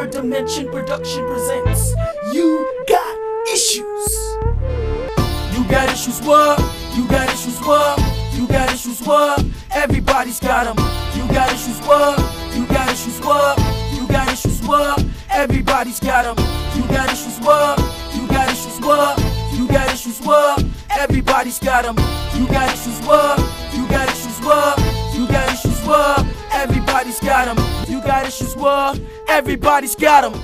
third dimension production presents You Got Issues. You got issues, what? You got issues, what? You got issues, what? Everybody's got them. You got issues, what? You got issues, what? You got issues, what? Everybody's got them. You got issues, what? You got issues, what? You got issues, what? Everybody's got them. You got issues, what? You got issues, what? You got issues, what? Everybody's got them. You got issues, what? Everybody's got them.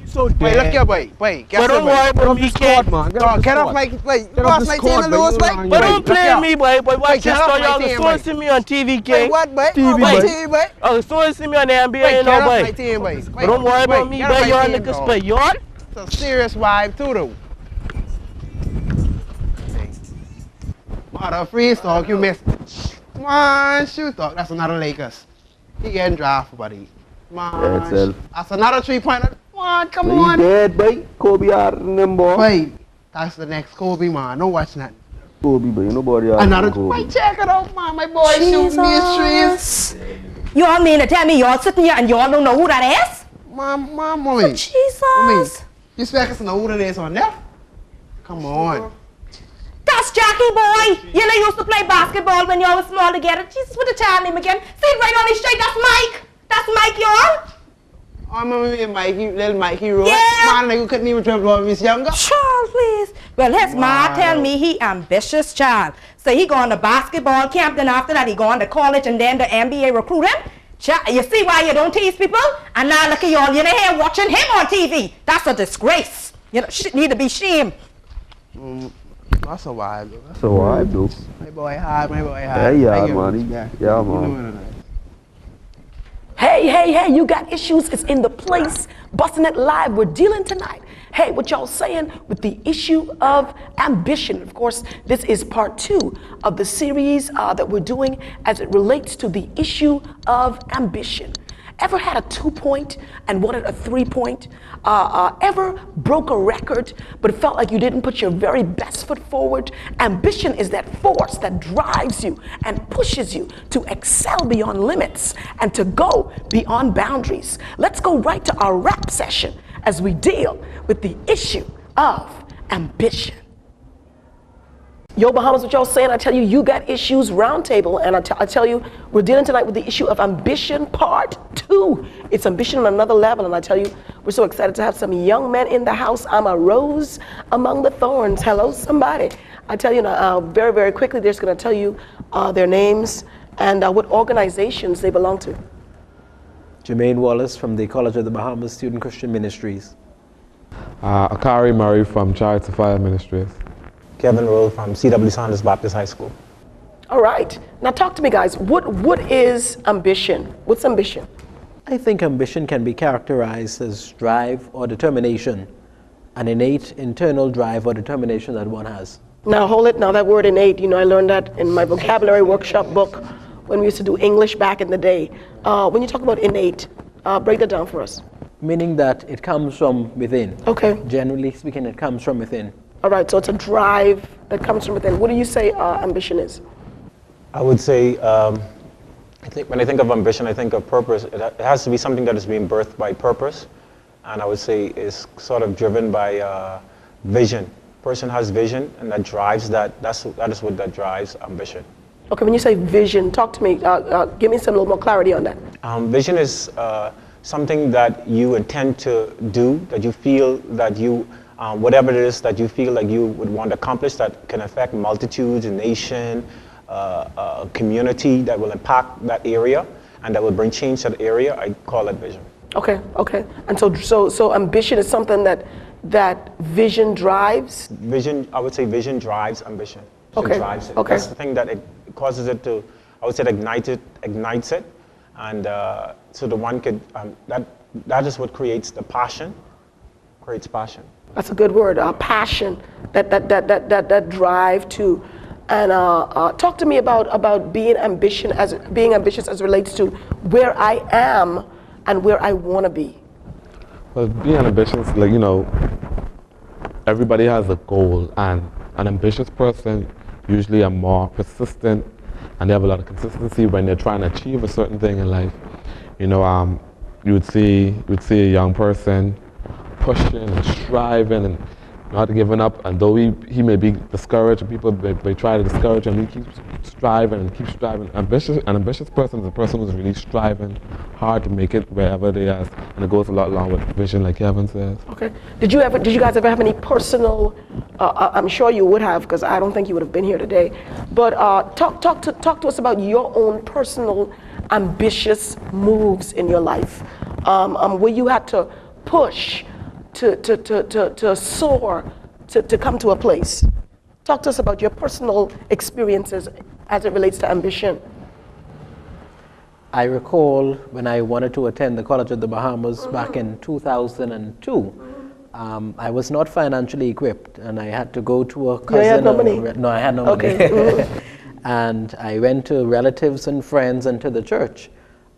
So wait, look here, boy. Wait, but don't worry about me, kid. Get off my... Wait, you lost my team and lose, boy? But don't play me, boy. Boy, watch this story. Y'all can see me on TV, kid. Wait, what, boy? TV, boy? Oh, so see me on the NBA, you know, boy. Team, boy. But don't worry about me, boy. You're niggas play. You on? It's a serious vibe, too, though. Mother, free talk, you missed it. Come on, shoot talk. That's another Lakers. He getting drafted, buddy. Come on. That's another 3-pointer. Come on. Dead, boy. Kobe out in them, boy. Wait, that's the next Kobe, man. Don't watch that. Kobe, boy. Nobody out another Kobe. Wait, check it out, man. My boy shooting these trees. You all mean to tell me y'all sitting here and y'all don't know who that is? Mommy. Jesus. Mommy, you expect us to know who that is on there? Come on. That's Jackie, boy. You know, used to play basketball when y'all was small together. Jesus, what the child name again? See it right on his straight. That's Mike. That's Mike, y'all. I remember Mikey, little Mikey Rowe. Yeah. Man, you couldn't even dribble when he was younger. Child, please. Well, his ma tell me he ambitious child. So he going to basketball camp, then after that he going to college and then the NBA recruit him. Child, you see why you don't tease people? And now look at y'all, you're here watching him on TV. That's a disgrace. You know, need to be shamed. That's a vibe, though. That's a vibe, though. My boy hard, my boy hard. Yeah, man. Yeah, man. Hey, you got issues. It's in the place. Busting it live. We're dealing tonight. Hey, what y'all saying with the issue of ambition? Of course, this is part 2 of the series that we're doing as it relates to the issue of ambition. Ever had a 2-point and wanted a 3-point? Ever broke a record but felt like you didn't put your very best foot forward? Ambition is that force that drives you and pushes you to excel beyond limits and to go beyond boundaries. Let's go right to our rap session as we deal with the issue of ambition. Yo, Bahamas, what y'all saying? I tell you, you got issues roundtable, and I tell you, we're dealing tonight with the issue of ambition part 2. It's ambition on another level, and I tell you, we're so excited to have some young men in the house. I'm a rose among the thorns. Hello, somebody. I tell you now, very, very quickly, they're just going to tell you their names and what organizations they belong to. Jermaine Wallace from the College of the Bahamas Student Christian Ministries. Akari Murray from Charity Fire Ministries. Kevin Roll from C.W. Sanders Baptist High School. All right. Now talk to me, guys. What is ambition? What's ambition? I think ambition can be characterized as drive or determination, an innate internal drive or determination that one has. Now hold it. Now that word innate, you know, I learned that in my vocabulary workshop book when we used to do English back in the day. When you talk about innate, break that down for us. Meaning that it comes from within. Okay. Generally speaking, it comes from within. All right, so it's a drive that comes from within. What do you say ambition is? I would say, when I think of ambition, I think of purpose. It has to be something that is being birthed by purpose. And I would say is sort of driven by vision. Person has vision, and that drives that. That is what that drives ambition. Okay, when you say vision, talk to me. Give me some little more clarity on that. Vision is something that you intend to do, that you feel that you, whatever it is that you feel like you would want to accomplish that can affect multitudes, a nation, a community that will impact that area and that will bring change to that area, I call that vision. Okay. And so ambition is something that vision drives? Vision, I would say vision drives ambition. Okay. Drives it. Okay. That's the thing that it causes it to, I would say ignites it. And so the one could, that is what creates the passion, creates passion. That's a good word, passion, that drive to. And talk to me about being ambitious as it relates to where I am and where I want to be. Well, being ambitious, like, you know, everybody has a goal, and an ambitious person usually are more persistent, and they have a lot of consistency when they're trying to achieve a certain thing in life. You know, you would see a young person pushing and striving and not giving up, and though he may be discouraged, and people they try to discourage him, he keeps striving and keeps striving. An ambitious person is a person who's really striving hard to make it wherever they are, and it goes a lot along with vision, like Kevin says. Okay. Did you guys ever have any personal? I'm sure you would have, because I don't think you would have been here today. But talk to us about your own personal ambitious moves in your life, where you had to push, to soar, to come to a place. Talk to us about your personal experiences as it relates to ambition. I recall when I wanted to attend the College of the Bahamas back in 2002. I was not financially equipped, and I had to go to a cousin. You had no money? No, I had no money. And I went to relatives and friends and to the church,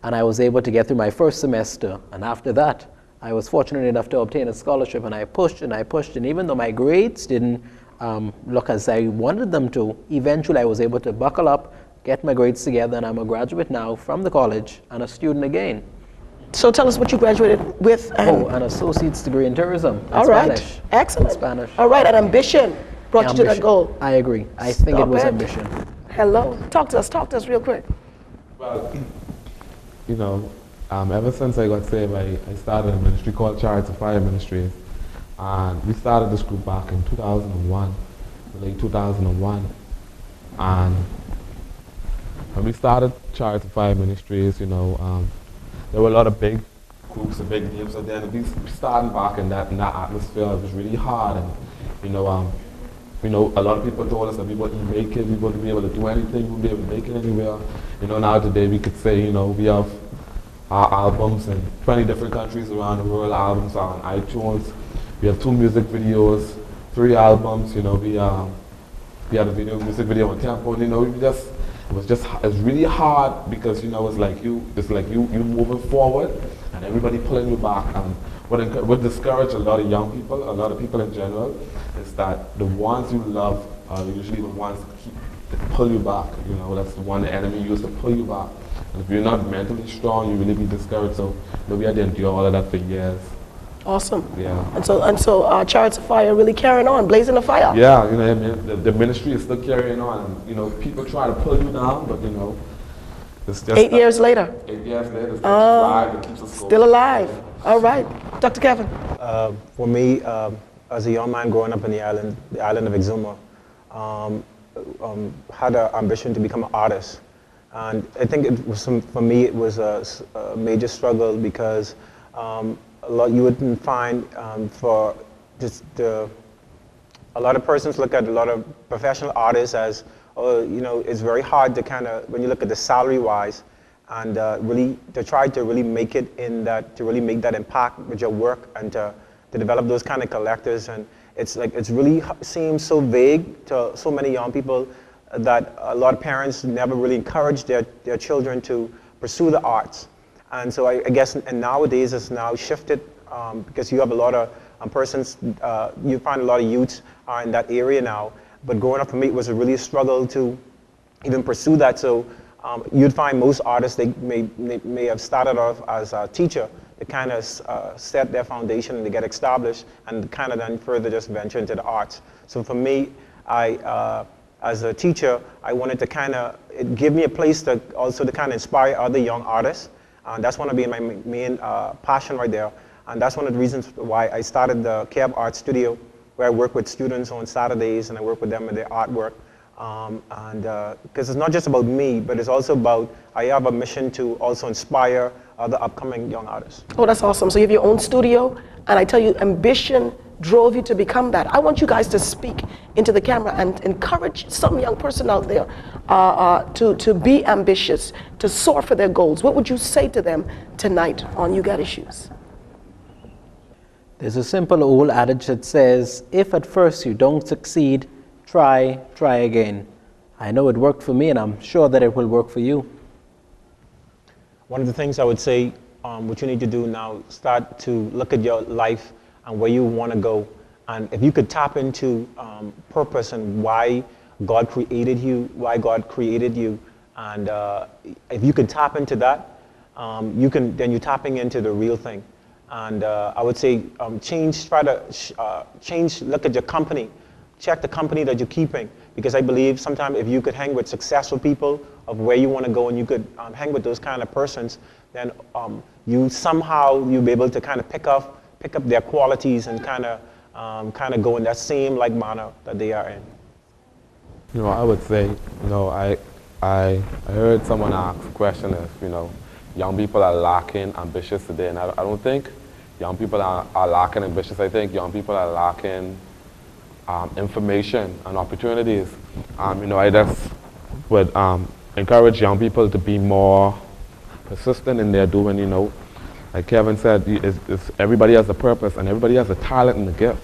and I was able to get through my first semester. And after that, I was fortunate enough to obtain a scholarship, and I pushed and I pushed. And even though my grades didn't look as I wanted them to, eventually I was able to buckle up, get my grades together, and I'm a graduate now from the college and a student again. So tell us what you graduated with. An associate's degree in tourism. All right. Spanish. Excellent. In Spanish. All right, and ambition brought you to that goal. I agree. I think it was ambition. Hello. Talk to us real quick. Well, you know, ever since I got saved, I started a ministry called Chariots of Fire Ministries. And we started this group back in 2001, late 2001. And when we started Chariots of Fire Ministries, you know, there were a lot of big groups and big names out there. And we started back in that atmosphere. It was really hard. And, you know, a lot of people told us that we wouldn't make it, we wouldn't be able to do anything, we wouldn't be able to make it anywhere. You know, now today we could say, you know, we have our albums in 20 different countries around the world. Albums are on iTunes. We have 2 music videos, 3 albums. You know, we had a music video on Tempo. You know, it's really hard because, you know, it's like you moving forward and everybody pulling you back. And what discourages a lot of young people, a lot of people in general, is that the ones you love are usually the ones that pull you back. You know, that's the one the enemy used to pull you back. And if you're not mentally strong, you really be discouraged. So, you know, we had to endure all of that for years. Awesome. Yeah. And so Chariots of Fire really carrying on, blazing the fire. Yeah, you know, the ministry is still carrying on. And, you know, people try to pull you down, but, you know, it's just 8 years later. 8 years later, it's alive and keeps us going. Still alive. All right. Dr. Kevin. For me, as a young man growing up in the island of Exuma, had an ambition to become an artist. And I think for me it was a major struggle because you wouldn't find for just a lot of persons look at a lot of professional artists as, you know, it's very hard to kind of, when you look at the salary wise, and really to try to really make it in that, to really make that impact with your work and to develop those kind of collectors. And it's really seems so vague to so many young people that a lot of parents never really encourage their children to pursue the arts. And so I guess and nowadays it's now shifted because you have a lot of persons, you find a lot of youths are in that area now. But growing up for me, it was a really struggle to even pursue that. So you'd find most artists, they may have started off as a teacher to kind of set their foundation and to get established and kind of then further just venture into the arts. So for me, as a teacher, I wanted to kind of, it gave me a place to also to kind of inspire other young artists. And that's one of my main passion right there. And that's one of the reasons why I started the Cab Art Studio, where I work with students on Saturdays and I work with them with their artwork. Because it's not just about me, but it's also about, I have a mission to also inspire other upcoming young artists. Oh, that's awesome. So you have your own studio, and I tell you, ambition drove you to become that. I want you guys to speak into the camera and encourage some young person out there to be ambitious, to soar for their goals. What would you say to them tonight on Ugtatissues? There's a simple old adage that says, if at first you don't succeed, try again. I know it worked for me, and I'm sure that it will work for you. One of the things I would say what you need to do now, start to look at your life and where you want to go. And if you could tap into purpose and why God created you, and if you could tap into that, then you're tapping into the real thing. And I would say look at your company, check the company that you're keeping, because I believe sometimes if you could hang with successful people of where you want to go and you could hang with those kind of persons, then you'll be able to kind of pick up their qualities and kind of go in that same like manner that they are in. You know, I would say, you know, I heard someone ask a question if, you know, young people are lacking ambitious today, and I don't think young people are lacking ambitious. I think young people are lacking information and opportunities. You know, I just would encourage young people to be more persistent in their doing. You know, like Kevin said, everybody has a purpose and everybody has a talent and a gift.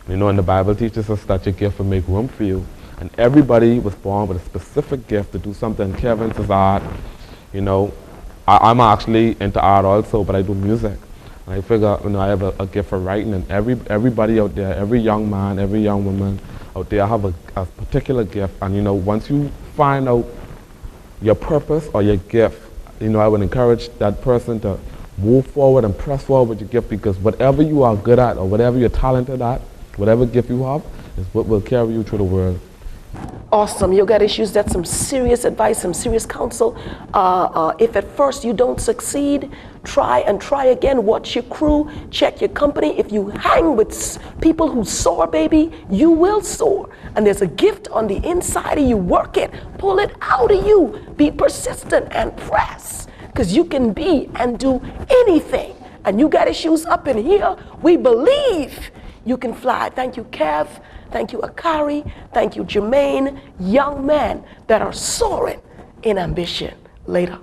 You know, and the Bible teaches us that your gift will make room for you. And everybody was born with a specific gift to do something. Kevin's is art. You know, I'm actually into art also, but I do music. And I figure, you know, I have a gift for writing, and everybody out there, every young man, every young woman out there have a particular gift. And, you know, once you find out your purpose or your gift, you know, I would encourage that person to move forward and press forward with your gift, because whatever you are good at or whatever you're talented at, whatever gift you have, is what will carry you through the world. Awesome. You got issues. That's some serious advice, some serious counsel. If at first you don't succeed, try and try again. Watch your crew, check your company. If you hang with people who soar, baby, you will soar. And there's a gift on the inside of you. Work it. Pull it out of you. Be persistent and press, because you can be and do anything. And you got issues up in here. We believe you can fly. Thank you, Kev. Thank you, Akari. Thank you, Jermaine. Young men that are soaring in ambition. Later.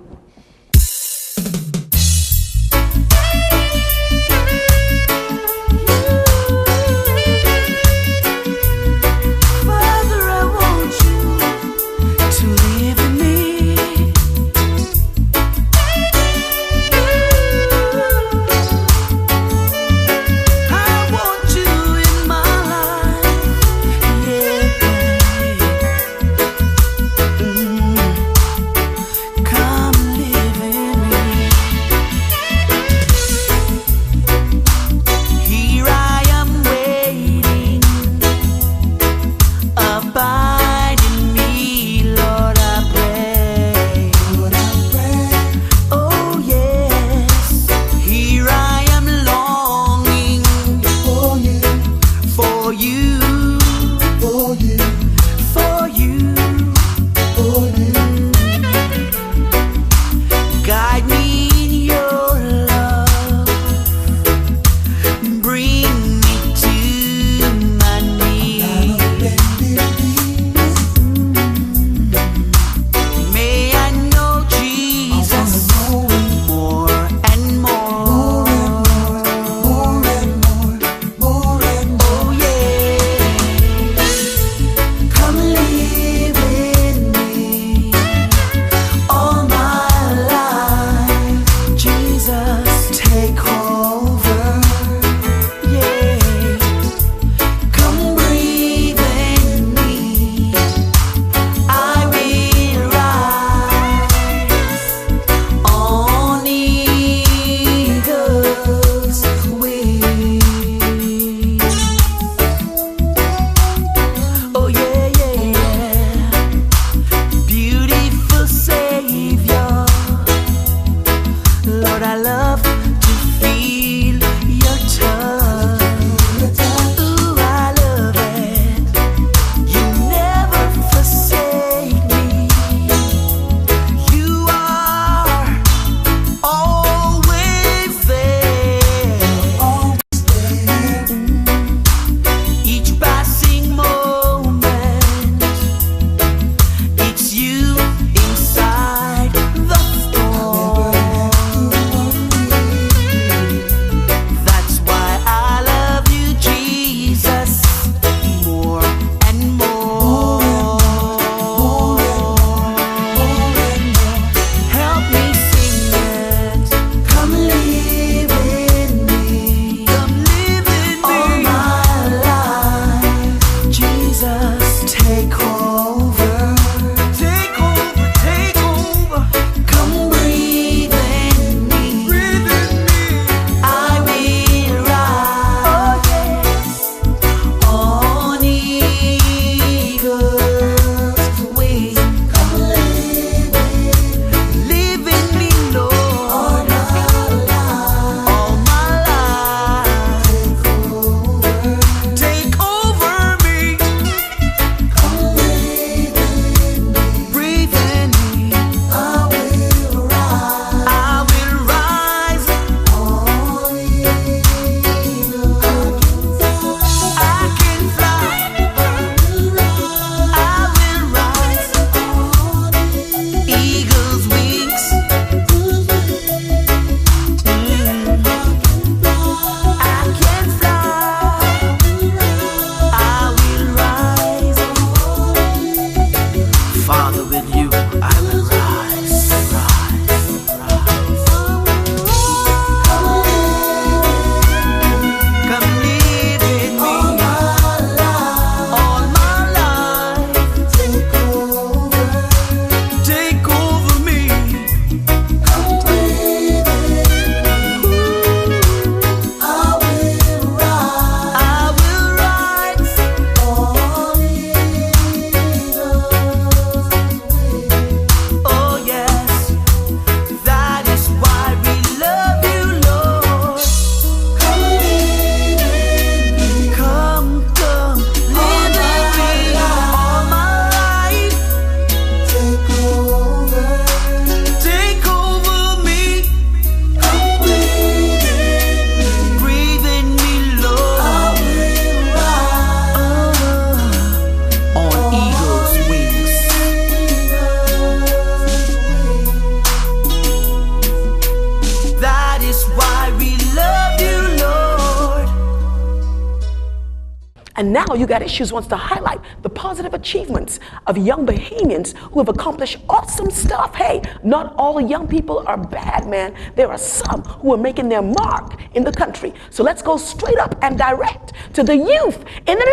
And now You Got Issues wants to highlight the positive achievements of young Bahamians who have accomplished awesome stuff. Hey, not all young people are bad, man. There are some who are making their mark in the country. So let's go straight up and direct to the youth in the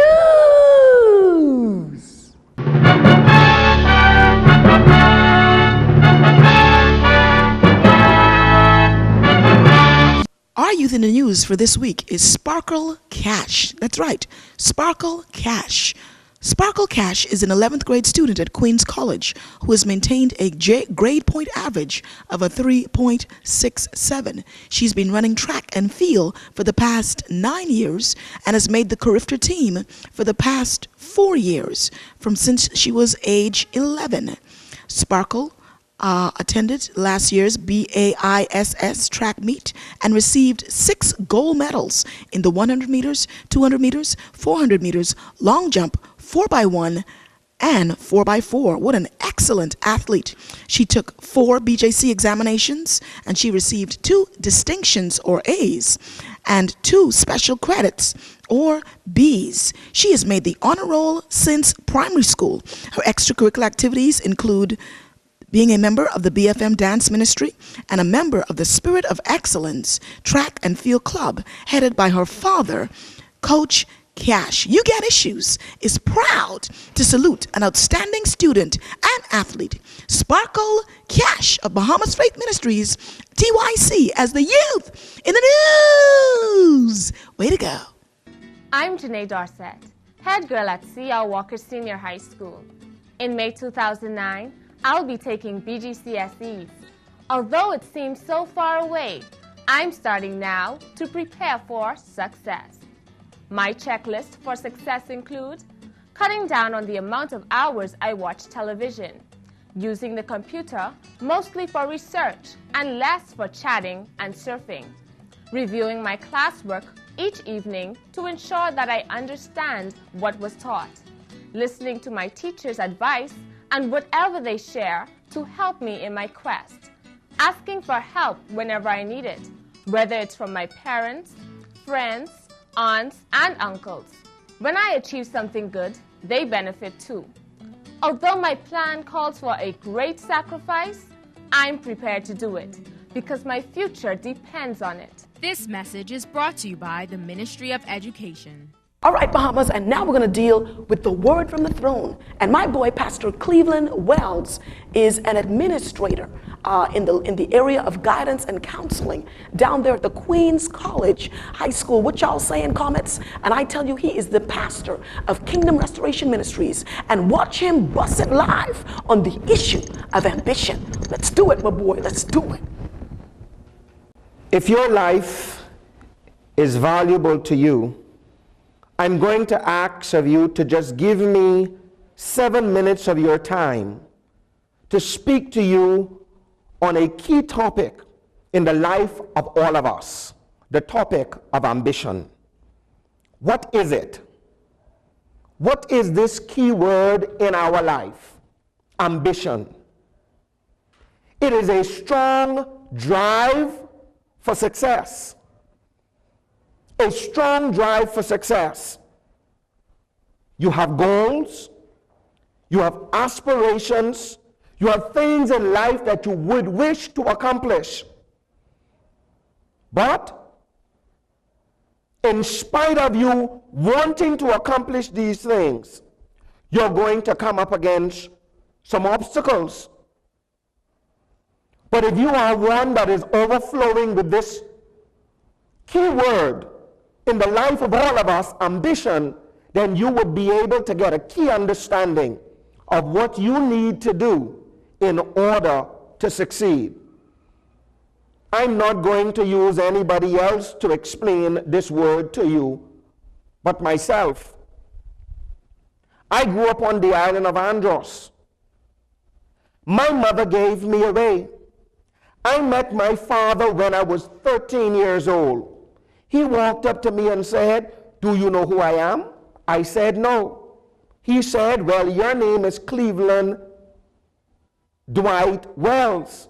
news. Our youth in the news for this week is Sparkle Cash. That's right, Sparkle Cash. Sparkle Cash is an 11th grade student at Queens College who has maintained a grade point average of a 3.67. She's been running track and field for the past 9 years and has made the Carifta team for the past 4 years, from since she was age 11. Sparkle attended last year's BAISS track meet and received 6 gold medals in the 100 meters, 200 meters, 400 meters, long jump, 4x1, and 4x4. What an excellent athlete. She took 4 BJC examinations and she received 2 distinctions or A's and 2 special credits or B's. She has made the honor roll since primary school. Her extracurricular activities include being a member of the BFM Dance Ministry and a member of the Spirit of Excellence Track and Field Club, headed by her father, Coach Cash. You Got Issues is proud to salute an outstanding student and athlete, Sparkle Cash of Bahamas Faith Ministries, TYC, as the youth in the news. Way to go. I'm Janae Dorset, head girl at C.R. Walker Senior High School. In May 2009, I'll be taking BGCSEs. Although it seems so far away, I'm starting now to prepare for success. My checklist for success include cutting down on the amount of hours I watch television, using the computer mostly for research and less for chatting and surfing, reviewing my classwork each evening to ensure that I understand what was taught, listening to my teacher's advice and whatever they share to help me in my quest, asking for help whenever I need it, whether it's from my parents, friends, aunts, and uncles. When I achieve something good, they benefit too. Although my plan calls for a great sacrifice, I'm prepared to do it because my future depends on it. This message is brought to you by the Ministry of Education. All right, Bahamas, and now we're going to deal with the word from the throne. And my boy, Pastor Cleveland Wells, is an administrator in the area of guidance and counseling down there at the Queens College High School. What y'all say in comments? And I tell you, he is the pastor of Kingdom Restoration Ministries. And watch him bust it live on the issue of ambition. Let's do it, my boy. Let's do it. If your life is valuable to you, I'm going to ask of you to just give me 7 minutes of your time to speak to you on a key topic in the life of all of us, the topic of ambition. What is it? What is this key word in our life? Ambition. It is a strong drive for success. A strong drive for success. You have goals, you have aspirations, you have things in life that you would wish to accomplish. But in spite of you wanting to accomplish these things, you're going to come up against some obstacles. But if you are one that is overflowing with this key word in the life of all of us, ambition, then you would be able to get a key understanding of what you need to do in order to succeed. I'm not going to use anybody else to explain this word to you but myself. I grew up on the island of Andros. My mother gave me away. I met my father when I was 13 years old. He walked up to me and said, "Do you know who I am?" I said, "No." He said, "Well, your name is Cleveland Dwight Wells.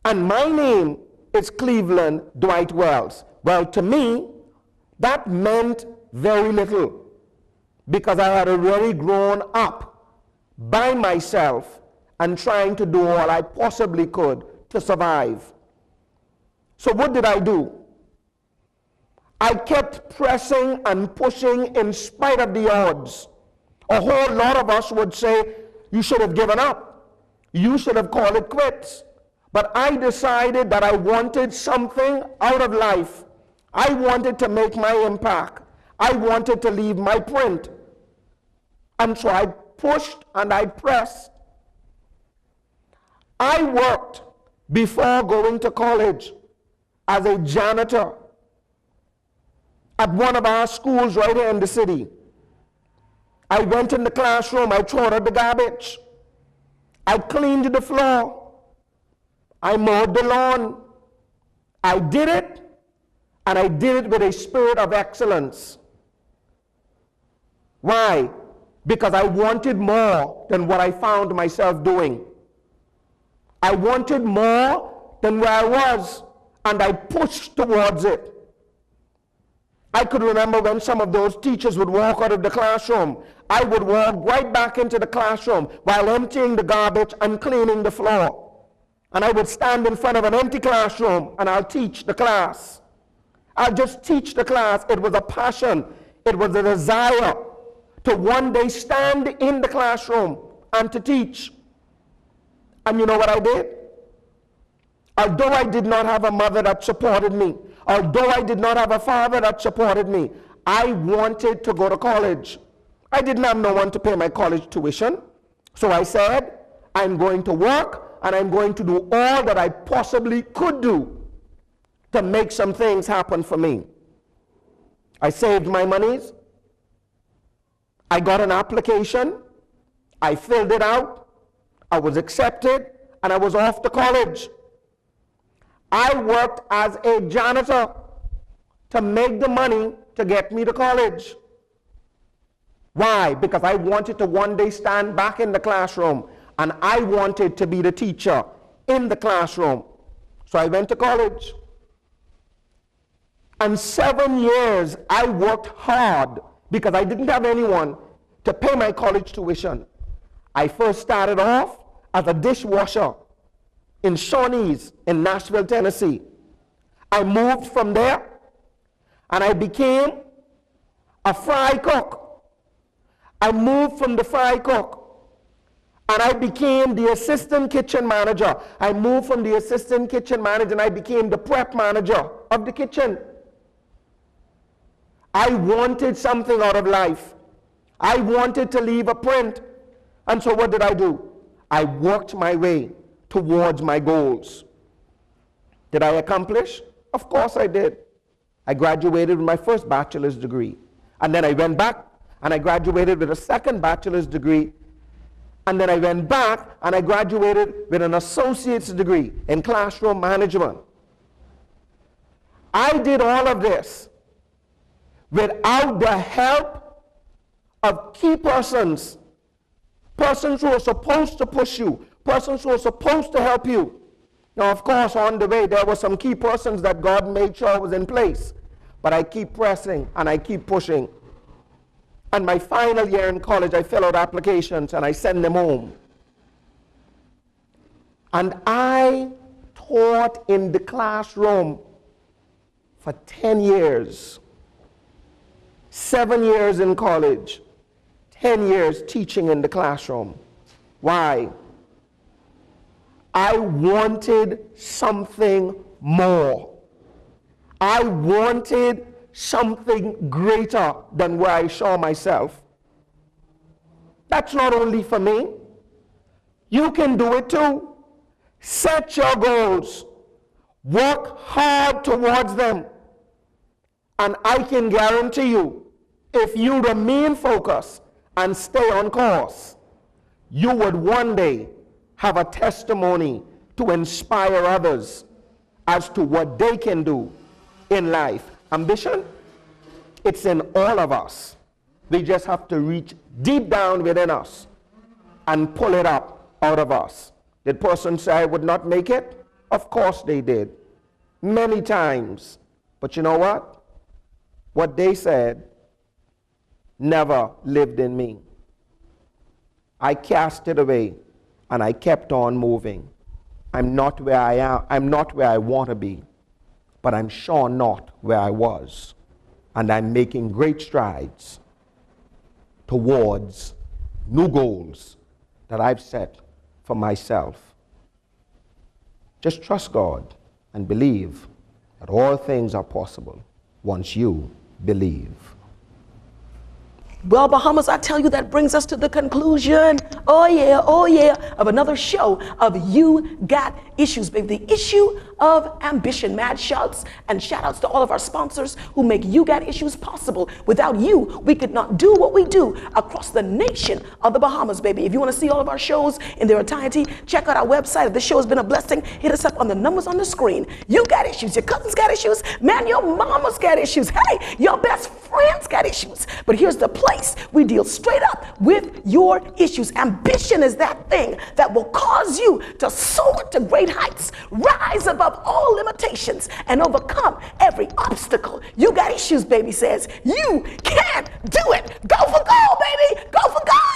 And my name is Cleveland Dwight Wells." Well, to me, that meant very little because I had already grown up by myself and trying to do all I possibly could to survive. So what did I do? I kept pressing and pushing in spite of the odds. A whole lot of us would say, you should have given up. You should have called it quits. But I decided that I wanted something out of life. I wanted to make my impact. I wanted to leave my print. And so I pushed and I pressed. I worked before going to college as a janitor at one of our schools right here in the city. I went in the classroom, I threw out the garbage. I cleaned the floor. I mowed the lawn. I did it, and I did it with a spirit of excellence. Why? Because I wanted more than what I found myself doing. I wanted more than where I was, and I pushed towards it. I could remember when some of those teachers would walk out of the classroom, I would walk right back into the classroom while emptying the garbage and cleaning the floor. And I would stand in front of an empty classroom and I'll teach the class. I'll just teach the class. It was a passion. It was a desire to one day stand in the classroom and to teach. And you know what I did? Although I did not have a mother that supported me, although I did not have a father that supported me, I wanted to go to college. I didn't have no one to pay my college tuition. So I said, I'm going to work and I'm going to do all that I possibly could do to make some things happen for me. I saved my monies. I got an application. I filled it out. I was accepted and I was off to college. I worked as a janitor to make the money to get me to college. Why? Because I wanted to one day stand back in the classroom and I wanted to be the teacher in the classroom. So I went to college. And 7 years I worked hard because I didn't have anyone to pay my college tuition. I first started off as a dishwasher in Shawnee's in Nashville, Tennessee. I moved from there and I became a fry cook. I moved from the fry cook and I became the assistant kitchen manager. I moved from the assistant kitchen manager and I became the prep manager of the kitchen. I wanted something out of life. I wanted to leave a print. And so what did I do? I worked my way towards my goals. Did I accomplish? Of course I did. I graduated with my first bachelor's degree. And then I went back and I graduated with a second bachelor's degree. And then I went back and I graduated with an associate's degree in classroom management. I did all of this without the help of key persons who are supposed to push you, persons who are supposed to help you. Now, of course, on the way, there were some key persons that God made sure was in place. But I keep pressing and I keep pushing. And my final year in college, I fill out applications and I send them home. And I taught in the classroom for 10 years. 7 years in college, 10 years teaching in the classroom. Why? I wanted something more. I wanted something greater than where I saw myself. That's not only for me. You can do it too. Set your goals. Work hard towards them. And I can guarantee you, if you remain focused and stay on course, you would one day have a testimony to inspire others as to what they can do in life. Ambition, it's in all of us. We just have to reach deep down within us and pull it up out of us. Did person say I would not make it? Of course they did. Many times. But you know what? What they said never lived in me. I cast it away and I kept on moving. I'm not where I am. I'm not where I want to be, but I'm sure not where I was. And I'm making great strides towards new goals that I've set for myself. Just trust God and believe that all things are possible once you believe. Well, Bahamas, I tell you, that brings us to the conclusion, oh yeah, of another show of You Got Issues, baby. The issue of ambition. Mad shouts and shout outs to all of our sponsors who make You Got Issues possible. Without you, we could not do what we do across the nation of the Bahamas, baby. If you want to see all of our shows in their entirety, check out our website. If this show has been a blessing, hit us up on the numbers on the screen. You got issues. Your cousins got issues. Man, your mama's got issues. Hey, your best friends got issues. But here's the place. We deal straight up with your issues. Ambition is that thing that will cause you to soar to great heights, rise above all limitations, and overcome every obstacle. You Got Issues, baby, says you can do it. Go for gold, baby. Go for gold.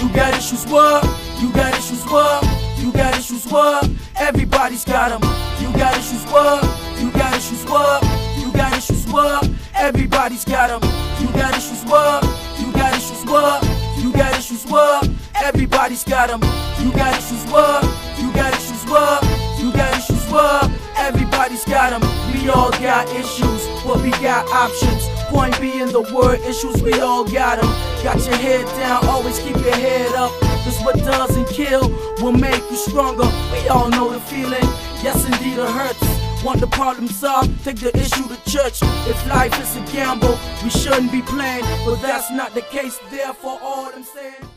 You got issues, what? You got issues, what? You got issues, what? Everybody's got them. You got issues, what? You got issues, what? You got issues, what? Everybody's got them. You got issues, what? You got issues, what? You got issues, what? Everybody's got them. You got issues, what? You got issues, what? You got issues, what? Everybody's got them. We all got issues, but we got options. Point being the word issues, we all got them. Got your head down, always keep your head up. Cause what doesn't kill will make you stronger. We all know the feeling, yes indeed it hurts. Want the problem solved, take the issue to church. If life is a gamble, we shouldn't be playing. But that's not the case, therefore all I'm saying